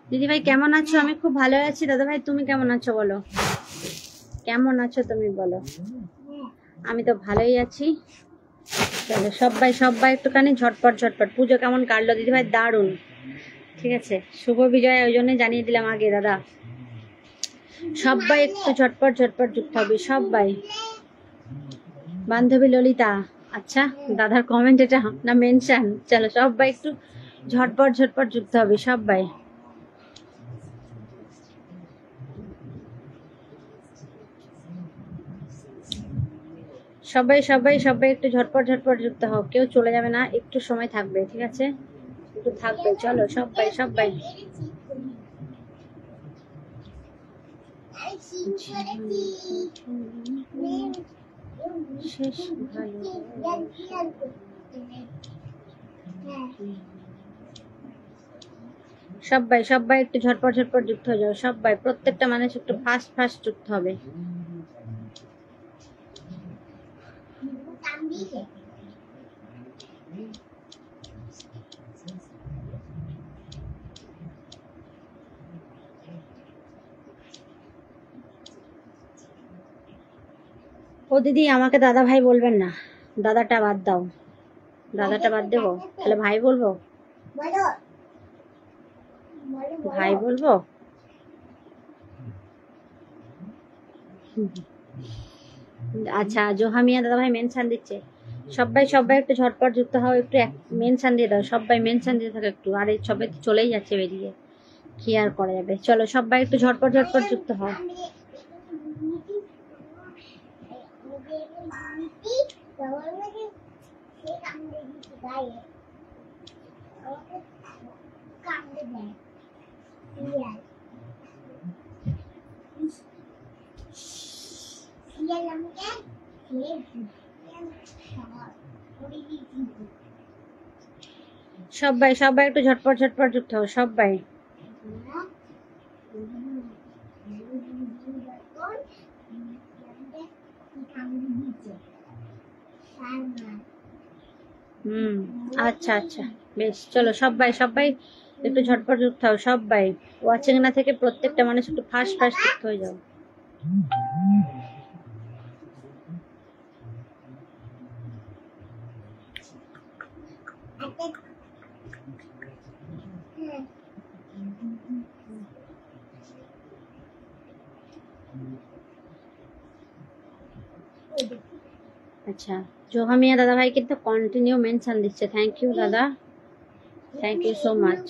দিদি ভাই কেমন আছো? আমি খুব ভালো আছি। দাদা ভাই তুমি কেমন আছো বলো, কেমন আছো তুমি বলো? আমি তো ভালোই আছি। চলো সবাই সবাই একটুখানি ঝটপট ঝটপট। পুজো কেমন কাটলো দিদি ভাই? দারুণ। ঠিক আছে, শুভ বিজয়, ওই জন্য জানিয়ে দিলাম আগে দাদা। সবাই একটু ঝটপট ঝটপট যুক্ত হবে সবাই। বান্ধবী ললিতা, আচ্ছা দাদার কমেন্ট এটা না মেনশন? চলো সবাই একটু ঝটপট ঝটপট যুক্ত হবে সবাই। সবাই সবাই সবাই একটু ঝটপট ঝটপট যুক্ত হও, কেউ চলে যাবে না, একটু সময় থাকবে, ঠিক আছে? একটু থাকবে, চলো সবাই সবাই। শেষ ভালো। সবাই সবাই একটু ঝটপট ঝটপট যুক্ত হয়ে যাও সবাই, প্রত্যেকটা মানুষ একটু ফাস্ট ফাস্ট যুক্ত হবে। ও দিদি আমাকে দাদা ভাই বলবেন না, দাদাটা বাদ দাও, দাদাটা বাদ দেবো, তাহলে ভাই বলবো, ভাই বলবো। আচ্ছা জোহামিয়া দাদা ভাই মেনশন দিচ্ছে, সবাই সবাই একটু ঝটপট যুক্ত হও, একটু মেনশন দিয়ে দাও সবাই, মেনশন দিয়ে থাকো একটু। আর এই সবাই তো চলেই যাচ্ছে বেরিয়ে, কি আর করা যাবে। চলো সবাই একটু ঝটপট ঝটপট যুক্ত হও। সবাই সবাই একটু ঝটপট ঝটপট যুক্ত হও সবাই। আচ্ছা আচ্ছা বেশ, চলো সবাই সবাই একটু ঝটপট যুক্ত হও সবাই। ওয়াচিং না থেকে প্রত্যেকটা মানুষ একটু ফাস্ট ফাস্ট যুক্ত হয়ে যাও। আচ্ছা জোহামিয়া দাদা ভাই কিন্তু কন্টিনিউ মেনশন দিচ্ছে, থ্যাংক ইউ দাদা, থ্যাংক ইউ সো মাচ।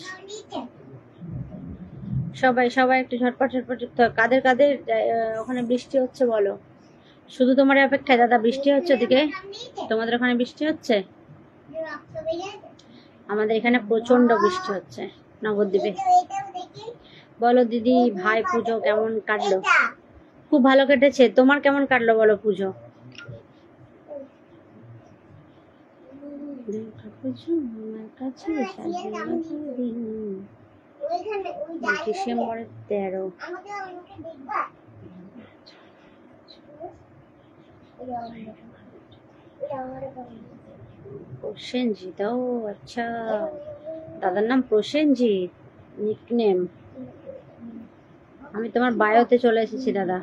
সবাই সবাই একটু ঝটপট ঝটপট যুক্ত হয়। কাদের কাদের ওখানে বৃষ্টি হচ্ছে বলো? শুধু তোমার অপেক্ষায় দাদা বৃষ্টি হচ্ছে ওদিকে? তোমাদের ওখানে বৃষ্টি হচ্ছে? আমাদের এখানে প্রচন্ড বৃষ্টি হচ্ছে নবদ্বীপে। বলো দিদি ভাই পুজো কেমন কাটলো? খুব ভালো কেটেছে। তোমার কেমন কাটলো বলো পুজো? ডিসেম্বরের 13। প্রসেনজিৎ, ও আচ্ছা দাদার নাম প্রসেনজিৎ নিকনেম। আমি তোমার বায়োতে চলে এসেছি দাদা।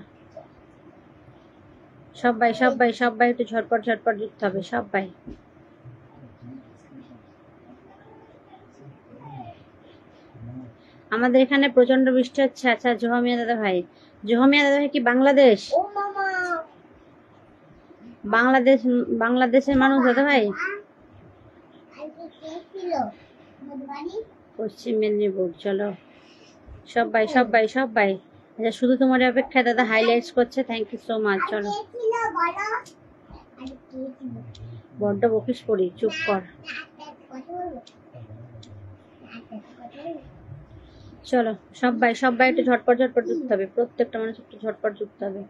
সবাই সবাই সবাই একটু ঝটপট ঝটপট যুক্ত হবে সবাই। আমাদের এখানে প্রচন্ড বৃষ্টি হচ্ছে। আচ্ছা জোহামিয়া দাদা ভাই, জোহামিয়া দাদা ভাই কি বাংলাদেশ? বাংলাদেশ, বাংলাদেশের মানুষ দাদা ভাই? পশ্চিম মেদিনীপুর। চলো সবাই সবাই সবাই। আচ্ছা শুধু তোমার অপেক্ষায় দাদা হাইলাইটস করছে, থ্যাংক ইউ সো মাচ। চলো বড্ড বকিস করি, চুপ কর। চলো সবাই সবাই একটু ঝটপট ঝটপট যুক্ত হবে, প্রত্যেকটা মানুষ একটু ঝটপট যুক্ত হবে।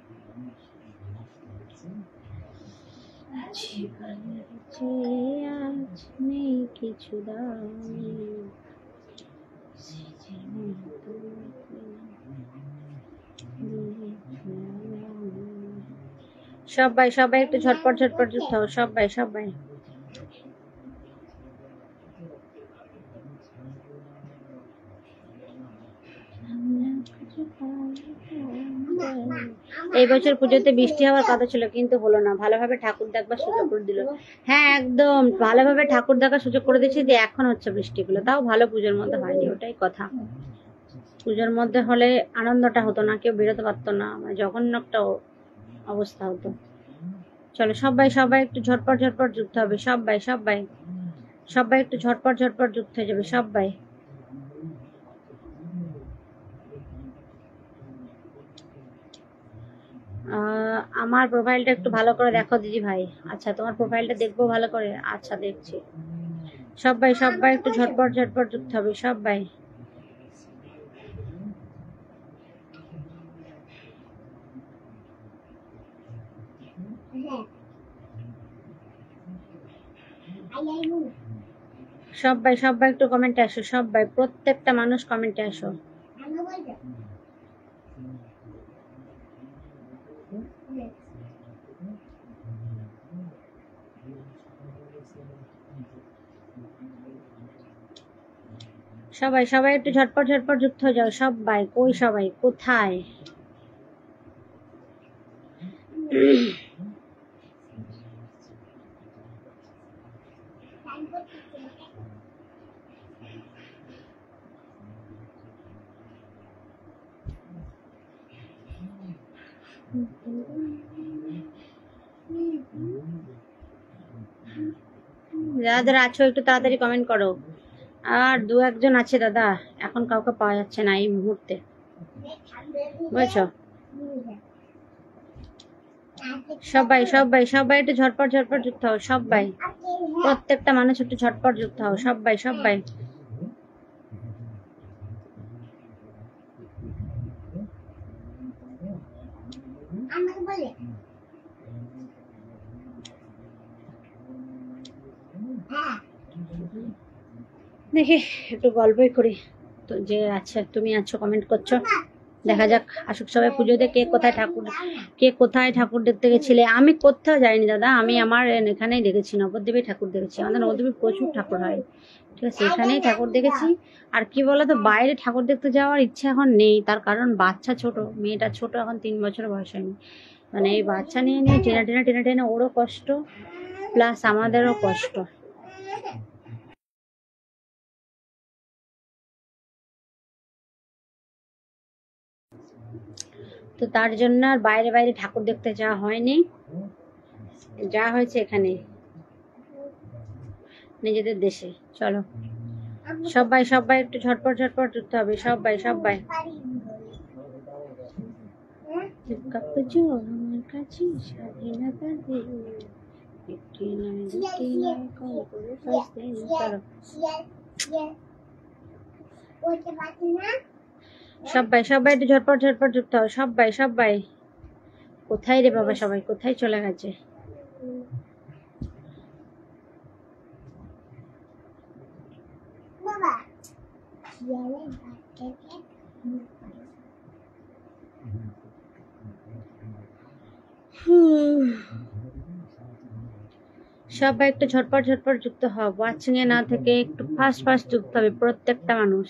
আজ নেই কিছু দামি, সবাই সবাই একটু ঝটপট ঝটপট যুক্ত হও সবাই সবাই। এই বছর পুজোতে বৃষ্টি হওয়ার কথা ছিল কিন্তু হলো না, ভালোভাবে ঠাকুর দেখবার সুযোগ করে দিল। হ্যাঁ একদম ভালোভাবে ঠাকুর দেখার সুযোগ করে দিয়েছি, যে এখন হচ্ছে বৃষ্টিগুলো, তাও ভালো, পুজোর মধ্যে হয়নি, ওটাই কথা। পুজোর মধ্যে হলে আনন্দটা হতো না, কেউ বেরোতে পারতো না, মানে জঘন্য একটা অবস্থা হতো। চলো সবাই সবাই একটু ঝটপট ঝটপট যুক্ত হবে, সবাই সবাই সবাই একটু ঝটপট ঝটপট যুক্ত হয়ে যাবে সবাই। আমার প্রোফাইলটা একটু ভালো করে দেখো দিদি ভাই। আচ্ছা তোমার প্রোফাইলটা দেখবো ভালো করে, আচ্ছা দেখছি। সবাই সবাই একটু ঝটপট ঝটপট যুক্ত হবে সবাই। সবাই সবাই একটু কমেন্টে আসো, সবাই প্রত্যেকটা মানুষ কমেন্টে আসো। সবাই সবাই একটু ঝটপট ঝটপট যুক্ত হয়ে যাও সবাই। কই সবাই কোথায়? যারা যারা আছো একটু তাড়াতাড়ি কমেন্ট করো। আর দু একজন আছে দাদা, এখন কাউকে পাওয়া যাচ্ছে না এই মুহূর্তে, বুঝছো? সবাই সবাই সবাই একটু ঝটপট ঝটপট যুক্ত হও সবাই, প্রত্যেকটা মানুষ একটু ঝটপট যুক্ত হও সবাই সবাই। দেখি একটু গল্পই করি তো, যে আচ্ছা তুমি আছো কমেন্ট করছো, দেখা যাক আসুক সবাই পুজোতে। কে কোথায় ঠাকুর দেখতে গেছিলে? আমি কোথাও যাইনি দাদা, আমি আমার এখানেই দেখেছি, নবদ্বীপে ঠাকুর দেখেছি। আমাদের নবদ্বীপে প্রচুর ঠাকুর হয়, ঠিক আছে, এখানেই ঠাকুর দেখেছি। আর কি বলতো, বাইরে ঠাকুর দেখতে যাওয়ার ইচ্ছা এখন নেই, তার কারণ বাচ্চা ছোট, মেয়েটা ছোট, এখন 3 বছর বয়স হয়নি। মানে এই বাচ্চা নিয়ে নিয়ে টেনে টেনে টেনে টেনে ওরও কষ্ট প্লাস আমাদেরও কষ্ট। তো তার জন্য আর বাইরে বাইরে ঠাকুর দেখতে যাওয়া হয়নি, যা হয়েছে এখানে নিজেদের দেশে। চলো সবাই সবাই একটু ঝটপট ঝটপট যুক্ত হবে সবাই সবাই। আমার কাছে স্বাধীনতা সবাই সবাই একটু ঝটপট ঝটপট যুক্ত হবে সবাই সবাই। কোথায় রে বাবা, সবাই কোথায় চলে গেছে? সবাই একটু ঝটপট ঝটপট যুক্ত হও, ওয়াচিং এ না থেকে একটু ফাস্ট ফাস্ট যুক্ত হবে প্রত্যেকটা মানুষ।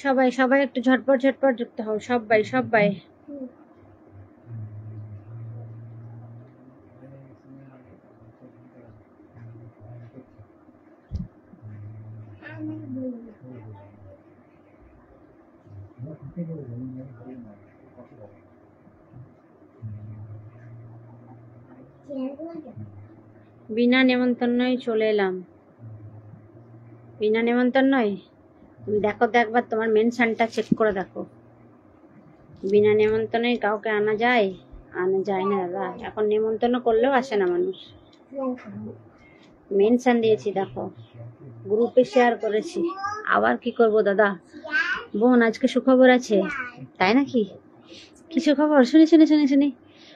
সবাই সবাই একটু ঝটপট ঝটপট যুক্ত হও সবাই সবাই। বিনা নেমন্তন্নই চলে এলাম। বিনা নেমন্তন্নই? তুমি দেখো তো একবার তোমার মেনশনটা চেক করে দেখো, বিনা নেমন্তন্নই কাউকে আনা যায়? আনা যায় না দাদা, এখন নেমন্তন্ন করলেও আসে না মানুষ। মেনশন দিয়েছি দেখো, গ্রুপে শেয়ার করেছি। আবার কি করব দাদা? বোন আজকে সুখবর আছে, তাই নাকি? কি সুখবর? শুনি শুনি শুনি শুনি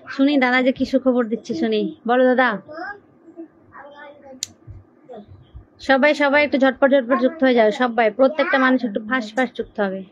শুনি দাদা যে কি সুখবর দিচ্ছে, শুনি, বলো দাদা। সবাই সবাই একটু ঝটপট ঝটপট যুক্ত হয়ে যাবে সবাই, প্রত্যেকটা মানুষ একটু ফাস্ট ফাস্ট যুক্ত হবে।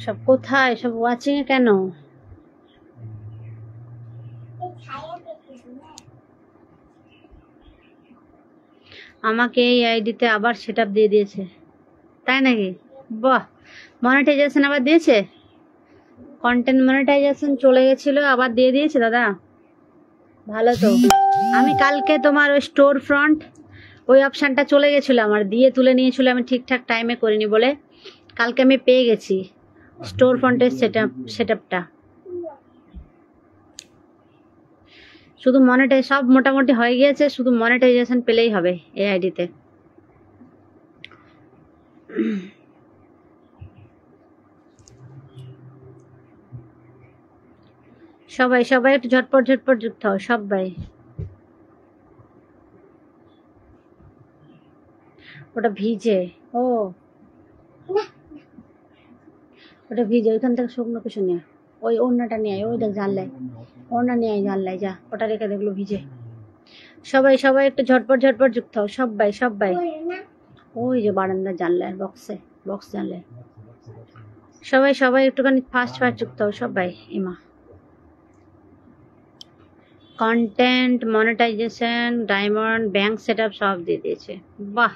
সব কোথায়, সব ওয়াচিং এ কেন? আমাকে এই আইডিতে আবার সেটআপ দিয়ে দিয়েছে, তাই নাকি? বাহ, মনিটাইজেশন আবার দিয়েছে, কন্টেন্ট মনিটাইজেশন চলে গেছিল আবার দিয়ে দিয়েছে দাদা, ভালো তো। আমি কালকে তোমার ওই স্টোর ফ্রন্ট ওই অপশানটা চলে গেছিলো আমার, দিয়ে তুলে নিয়েছিল, আমি ঠিকঠাক টাইমে করিনি বলে কালকে আমি পেয়ে গেছি স্টোর ফ্রন্টের সেটআপটা। শুধু সব মোটামুটি হয়ে গিয়েছে, শুধু মনিটাইজেশন পেলেই হবে এই আইডিতে। সবাই সবাই একটু ঝটপট ঝটপট যুক্ত হও সবাই। ওটা ভিজে, ও ওটা ভিজে, ওইখান থেকে শুকনো কিছু নিয়ে ওই ওড়নাটা নিয়ে আয়, ওই দেখ জানলায় ওড়না নিয়ে আয়, জানলায় যা, ওটা রেখে দেখলো ভিজে। সবাই সবাই একটু ঝটপট ঝটপট যুক্ত হও সবাই সবাই। ওই যে বারান্দার জানলায় বক্স জানলায়, সবাই সবাই একটুখানি ফাস্ট যুক্ত হও সবাই। ইমা content monetisation, diamond, bank setup সব দিয়ে দিয়েছে, বাহ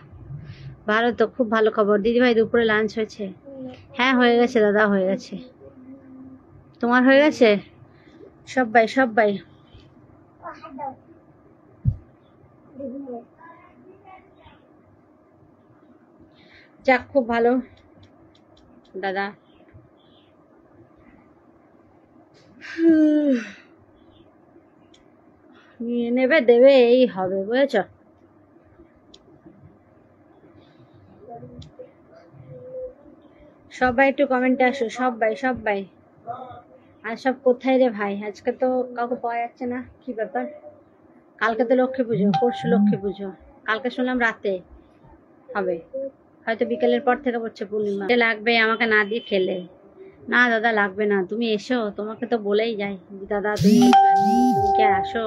ভালো তো, খুব ভালো খবর। দিদি ভাই দুপুরে লাঞ্চ হয়েছে? হ্যাঁ হয়ে গেছে দাদা, হয়ে গেছে। তোমার হয়ে গেছে? সবাই সবাই যাক, খুব ভালো দাদা। নিয়ে নেবে, দেবে, এই হবে, বুঝেছ? সবাই একটু কমেন্টে আসো সবাই সবাই। আর সব কোথায় রে ভাই? আজকে তো কাউকে পাওয়া যাচ্ছে না, কি ব্যাপার? কালকে তো লক্ষ্মী পুজো, পরশু লক্ষ্মী পুজো, কালকে শুনলাম রাতে হবে, হয়তো বিকেলের পর থেকে পড়ছে পূর্ণিমা। লাগবে আমাকে না দিয়ে খেলে? না দাদা লাগবে না, তুমি এসো, তোমাকে তো বলেই যাই দাদা তুমি কে আসো,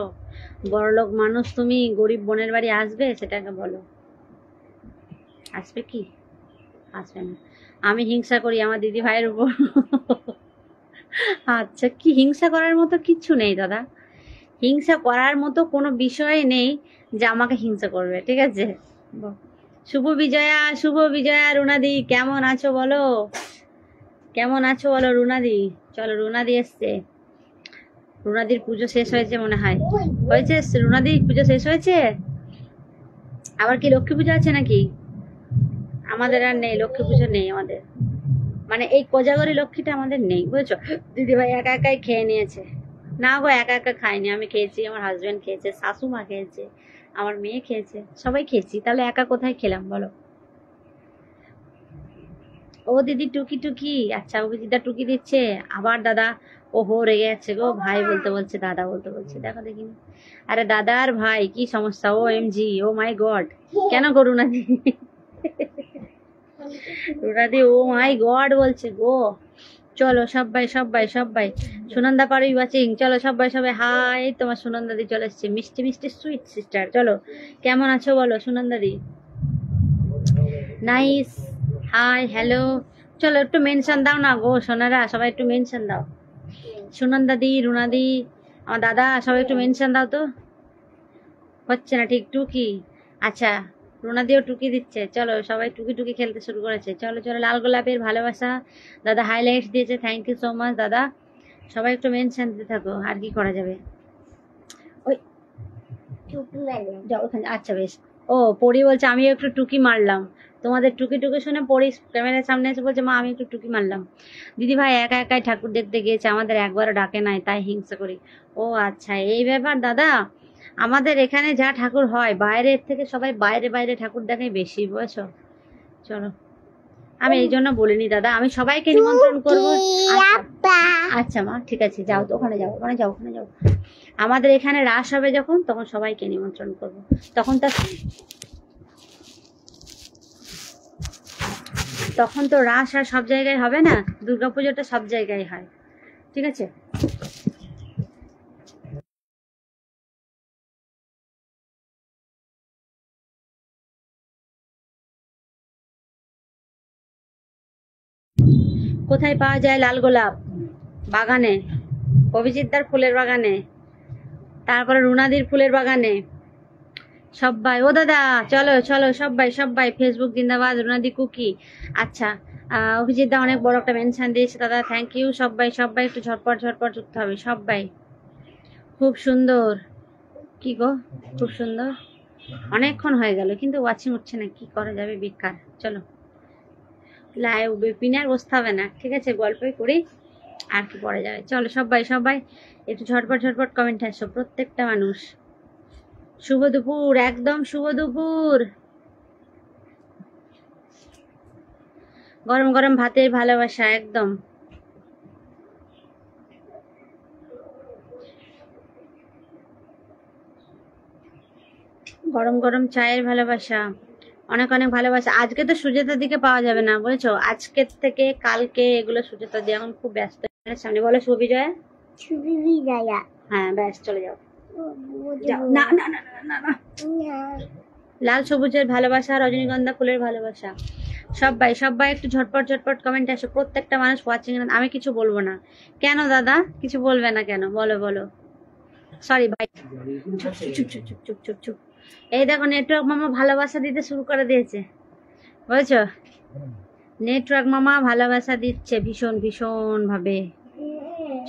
বড়লোক মানুষ তুমি, গরিব বোনের বাড়ি আসবে সেটাকে বলো। আসবে কি? আসবে না। আমি হিংসা করি আমার দিদি ভাইয়ের উপর? আচ্ছা, কি হিংসা করার মতো কিচ্ছু নেই দাদা, হিংসা করার মতো কোনো বিষয় নেই যে আমাকে হিংসা করবে, ঠিক আছে? শুভ বিজয়া রুনাদি, কেমন আছো বলো, কেমন আছো বলো রুনাদি? চলো, রুনাদি এসছে, রুনাদির পুজো শেষ হয়েছে মনে হয়, হয়েছে রুনাদির পুজো শেষ হয়েছে। আবার কি লক্ষ্মী পুজো আছে নাকি? আমাদের আর নেই, লক্ষ্মী পুজো নেই আমাদের, মানে এই কোজাগরি লক্ষ্মীটা আমাদের নেই, বুঝেছো? দিদিভাই একা একাই খেয়ে নিয়েছে। না গো, একা একা খাইনি, আমি খেয়েছি, আমার হাজবেন্ড খেয়েছে, শাশুমা খেয়েছে, আমার মেয়ে খেয়েছে, সবাই খেয়েছি, তাহলে একা কোথায় খেলাম বলো? ও দিদি টুকি টুকি, আচ্ছা ও দিদা টুকি দিচ্ছে আবার। দাদা ওহো রেগে যাচ্ছে গো, ভাই বলতে বলছে, দাদা বলতে বলছে, দেখো দেখিনি। আরে দাদা আর ভাই কি সমস্যা? ও এমজি, ও মাই গড, কেন গো রুনাদি? রুনাদি ও মাই গড বলছে গো। চলো সবাই সবাই সবাই, সুনন্দা পারুই ওয়াচিং, চলো সবাই সবাই হাই। তোমার সুনন্দা দি চলে এসছে, মিষ্টি মিষ্টি সুইট সিস্টার। চলো, কেমন আছো বলো Sunanda di? Nice, hi hello. চলো একটু মেনশন দাও না গো সোনারা, সবাই একটু মেনশন দাও। সুনন্দা দি, রুনাদি, আমার দাদা, সবাই একটু মেনশন দাও তো। হচ্ছে না ঠিক, টুকি, আচ্ছা রুনাদিও টুকি দিচ্ছে। চলো সবাই টুকি টুকি খেলতে শুরু করেছে। চলো চলো, লাল গোলাপের ভালোবাসা দাদা হাইলাইটস দিয়েছে, থ্যাংক ইউ সো মাচ দাদা। সবাই একটু মেনশন দিতে থাকো, আর কি করা যাবে। ওই যাও ওখানে, আচ্ছা বেশ। ও পরি বলছে আমিও একটু টুকি মারলাম, তোমাদের টুকি টুকি শুনে পরি ক্যামেরার সামনে এসে বলছে মা আমি একটু টুকি মারলাম। দিদি ভাই একা একাই ঠাকুর দেখতে গিয়েছে, আমাদের একবারও ডাকে নাই, তাই হিংসা করি। ও আচ্ছা এই ব্যাপার দাদা, আমাদের এখানে যা ঠাকুর হয় বাইরের থেকে সবাই বাইরে বাইরে ঠাকুর দেখাই বেশি, বুঝেছো? চলো, আমি এই জন্য বলিনি দাদা, আমি সবাইকে নিমন্ত্রণ করবো। আচ্ছা মা ঠিক আছে, যাও তো, ওখানে যাও, ওখানে যাও, ওখানে যাও। আমাদের এখানে রাস হবে যখন, তখন সবাইকে নিমন্ত্রণ করবো, তখন তার তখন তো রাস আর সব জায়গায় হবে না, দুর্গাপুজোটা সব জায়গায় হয়, ঠিক আছে। কোথায় পাওয়া যায় লাল গোলাপ? বাগানে, অভিজিৎদার ফুলের বাগানে, তারপরে রুনাদির ফুলের বাগানে। সবাই, ও দাদা চলো চলো, সবাই সবাই, ফেসবুক জিন্দাবাদ, রুনাদি কুকি। আচ্ছা, অভিজিৎ দা অনেক বড় একটা মেনশন দিয়েছে দাদা, থ্যাংক ইউ। সবাই সবাই একটু ঝটপট ঝটপট উঠতে হবে সবাই। খুব সুন্দর, কি গো খুব সুন্দর। অনেকক্ষণ হয়ে গেল কিন্তু ওয়াচিং উঠছে না, কি করা যাবে, বেকার। চলো লাইভ পিনে আর বসতে হবে না, ঠিক আছে, গল্পই করি, আর কি পড়া যাবে। চলো সবাই সবাই একটু ঝটপট ঝটপট কমেন্ট আসো প্রত্যেকটা মানুষ। শুভ দুপুর, একদম শুভ দুপুর। গরম গরম ভাতের ভালোবাসা, একদম। গরম গরম চায়ের ভালোবাসা, অনেক অনেক ভালোবাসা। আজকে তো সুজাতার দিকে পাওয়া যাবে না বলেছো, আজকের থেকে কালকে এগুলো সুজাতা দিয়ে এখন খুব ব্যস্ত। সামনে বলো সুবিজয়া, সুবিজয়া, হ্যাঁ ব্যাস চলে যাও। না না না না না, লাল সবুজের ভালোবাসা, রজনীগন্ধা ফুলের ভালোবাসা। সবাই সবাই একটু ঝটপট ঝটপট কমেন্ট আসো প্রত্যেকটা মানুষ ওয়াচিং। আমি কিছু বলবো না কেন দাদা, কিছু বলবে না কেন, বলো বলো। সরি ভাই, চুপ চুপ চুপ চুপ চুপ চুপ চুপ। এই দেখো নেটওয়ার্ক মামা ভালোবাসা দিতে শুরু করে দিয়েছে, বুঝেছো, নেটওয়ার্ক মামা ভালোবাসা দিচ্ছে ভীষণ ভীষণ ভাবে।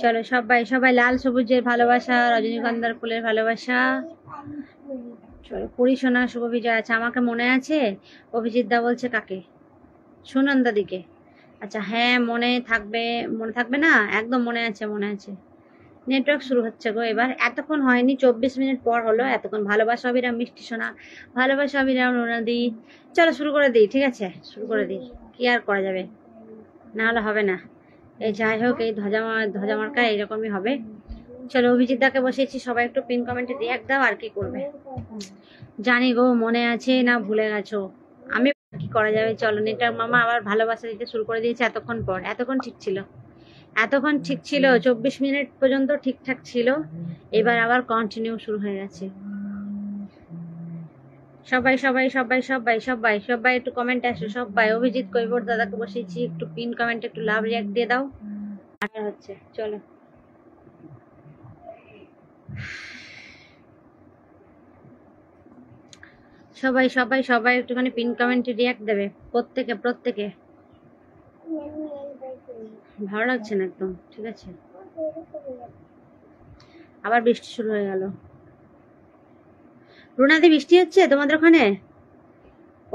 চলো সবাই সবাই, লাল সবুজের ভালোবাসা, রজনীগন্ধার ফুলের ভালোবাসা। চলো পরিশোনা শুভ বিজয়। আছে আমাকে মনে আছে, অভিজিৎ দা বলছে কাকে, সুনন্দা দিকে। আচ্ছা হ্যাঁ মনে থাকবে, মনে থাকবে না, একদম মনে আছে মনে আছে। নেটওয়ার্ক শুরু হচ্ছে গো এবার, এতক্ষণ হয়নি, 24 মিনিট পর হলো। এতক্ষণ ভালোবাসা অবিরাম মিষ্টি সোনা, ভালোবাসা অবিরাম রুনাদি। চলো শুরু করে দিই, ঠিক আছে শুরু করে দিই, কি আর করা যাবে, না হলে হবে না। এই যাই হোক, এই ধ্বজা মার্কা এইরকমই হবে। চলো অভিজিৎ দাকে বসিয়েছি, সবাই একটু পিন কমেন্টে দিয়ে এক দাও, আর কি করবে। জানি গো মনে আছে না ভুলে গেছো, আমি কি করা যাবে। চলো নেটওয়ার্ক মামা আবার ভালোবাসা দিতে শুরু করে দিয়েছে এতক্ষণ পর। এতক্ষণ ঠিক ছিল, এতক্ষণ ঠিক ছিল, 24 মিনিট পর্যন্ত ঠিকঠাক ছিল, এবার আবার কন্টিনিউ শুরু হয়ে গেছে। সবাই সবাই সবাই সবাই সবাই সবাই একটু কমেন্ট আসো সবাই। অভিজিৎ কৈবর দাদাকে বসিয়েছি, একটু পিন কমেন্ট একটু লাভ রিয়াক্ট দিয়ে দাও। আর হচ্ছে চলো সবাই সবাই সবাই একটুখানি পিন কমেন্টে রিয়াক্ট দেবে প্রত্যেকে প্রত্যেকে। ভালো লাগছে না একদম, ঠিক আছে, আবার বৃষ্টি শুরু হয়ে গেল। রুনাদি বৃষ্টি হচ্ছে তোমাদের ওখানে?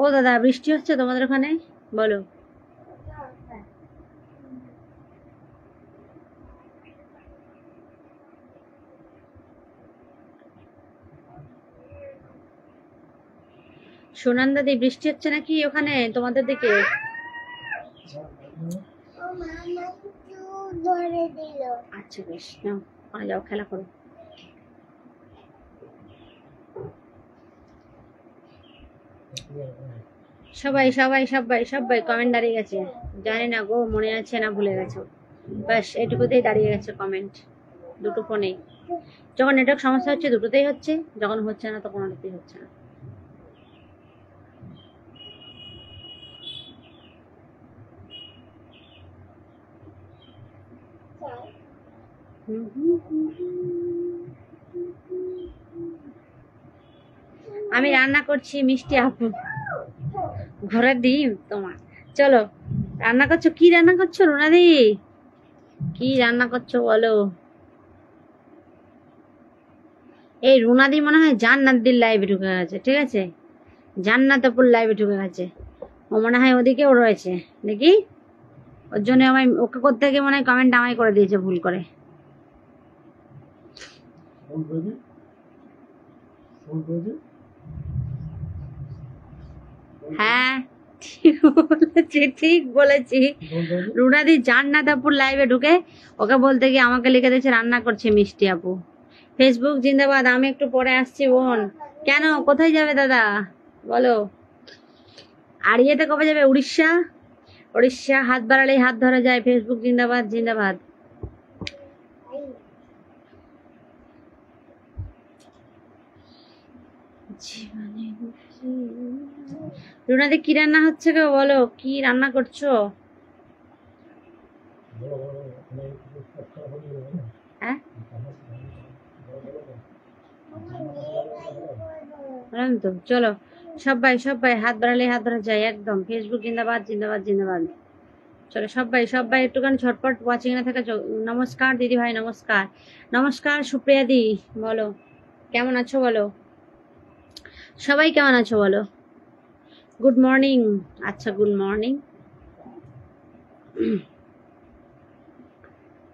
ও দাদা বৃষ্টি হচ্ছে তোমাদের ওখানে, বলো। সুনন্দাদি বৃষ্টি হচ্ছে নাকি ওখানে তোমাদের দিকে? আচ্ছা বেশ, নাও ওখানে যাও খেলা করো। সবাই সবাই সবাই সবাই কমেন্ট দাঁড়িয়ে গেছে, জানি না গো মনে আছে না ভুলে গেছো, ব্যাস এটুকুতেই দাঁড়িয়ে গেছে কমেন্ট। দুটো ফোনেই, যখন নেটওয়ার্ক সমস্যা হচ্ছে দুটোতেই হচ্ছে, যখন হচ্ছে না তখন ওটাতেই হচ্ছে না। আমি রান্না করছি মিষ্টি আপু, ঘোড়ার ডিম তোমার। চলো রান্না করছো, কি রান্না করছো রুনাদি, কি রান্না করছো বলো। এই রুনাদি মনে হয় জান্নাতদের লাইভে ঢুকে গেছে, ঠিক আছে, জান্নাতপুর লাইভে ঢুকে গেছে, ও মনে হয় ওদিকেও রয়েছে দেখি, ওর জন্য আমায় ওকে করতে গিয়ে মনে হয় কমেন্ট আমায় করে দিয়েছে ভুল করে। হ্যাঁ ঠিক বলেছি, ঠিক বলেছি। রুনাদি জান্নাতপুর লাইভে ঢুকে ওকে বলতে গিয়ে আমাকে লিখে দিয়েছে রান্না করছে মিষ্টি আপু। ফেসবুক জিন্দাবাদ, আমি একটু পরে আসছি বোন। কেন কোথায় যাবে দাদা বলো, আর ইয়েতে কবে যাবে উড়িষ্যা? উড়িষ্যা হাত বাড়ালেই হাত ধরা যায়, ফেসবুক জিন্দাবাদ জিন্দাবাদ। রুনাদি কি রান্না হচ্ছে গো, বলো কি রান্না করছো? হ্যাঁ তো চলো সবাই সবাই হাত বাড়ালে হাত ধরা যায় একদম, ফেসবুক জিন্দাবাদ জিন্দাবাদ জিন্দাবাদ। চলো সবাই সবাই একটুখানি ঝটপট ওয়াচিং এ থাকা। নমস্কার দিদি ভাই, নমস্কার নমস্কার। সুপ্রিয়া দি বলো কেমন আছো, বলো সবাই কেমন আছো বলো। Good morning. আচ্ছা গুড মর্নিং।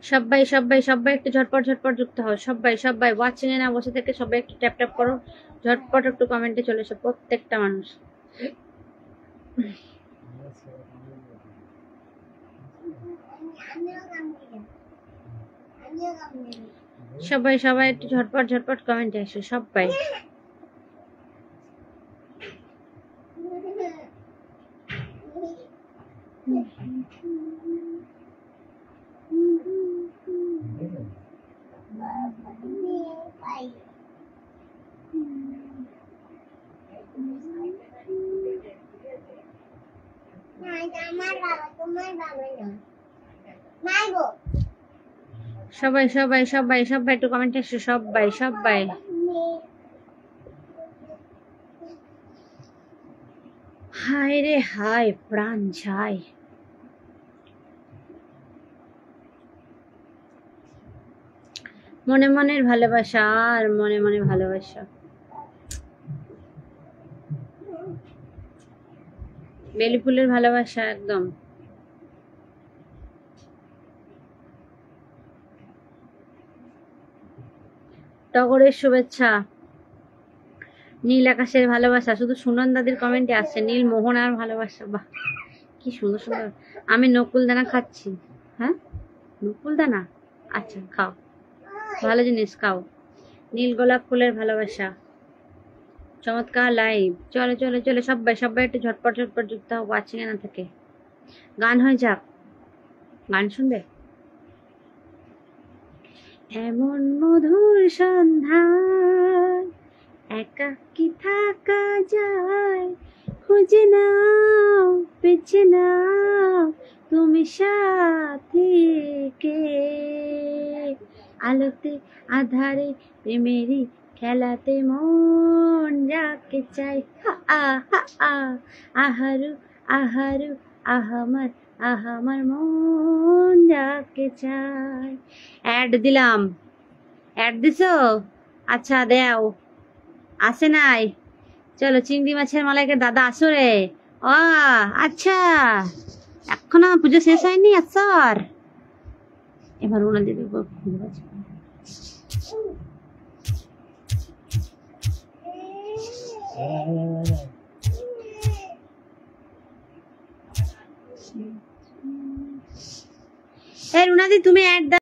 সবাই সবাই সবাই একটু ঝটপট ঝটপট যুক্ত হও, সবাই সবাই ওয়াচিং এ না বসে থেকে সবাই একটু ট্যাপ ট্যাপ করো, ঝটপট একটু কমেন্টে চলে এসো প্রত্যেকটা মানুষ। সবাই সবাই একটু ঝটপট ঝটপট কমেন্টে এসো সবাই। সবাই সবাই সবাই সবাই একটু কমেন্ট এসো সবাই সবাই। হায় রে হায় প্রাণ যায়। মনে মনের ভালোবাসা আর মনে মনে ভালোবাসা, বেলি ফুলের ভালোবাসা একদম। টগরের শুভেচ্ছা, নীল আকাশের ভালোবাসা, শুধু সুনন দাদির কমেন্টে আসছে নীল মোহনার ভালোবাসা। বাহ কি সুন্দর সুন্দর। আমি নকুল দানা খাচ্ছি। হ্যাঁ নকুল দানা, আচ্ছা খাও, ভালো জিনিস খাও। নীল গোলাপ ফুলের ভালোবাসা, চমৎকার লাইভ। চলো চলো চলো সবাই সবাই একটু ঝটপট ঝটপট যুক্ত হও ওয়াচিং এ না থেকে। গান হয়ে যাক, গান শুনবে? এমন মধুর সন্ধ্যায় একাকী থাকা যায়, খুঁজে নাও বেছে নাও তুমি সাথীকে, আলোতে আধারে প্রেমেরই খেলাতে মন যাকে চাই। আহারু আহারু আহামার আহামার মন যাকে চাই। অ্যাড দিলাম, অ্যাড দিছো? আচ্ছা দেও, আসে নাই? চলো চিংড়ি মাছের মালাইকে দাদা আসো রে। ও আচ্ছা এখন আমার পুজো শেষ হয়নি আসর। এবার ওনা দিদি রুনাদি তুমি অ্যাড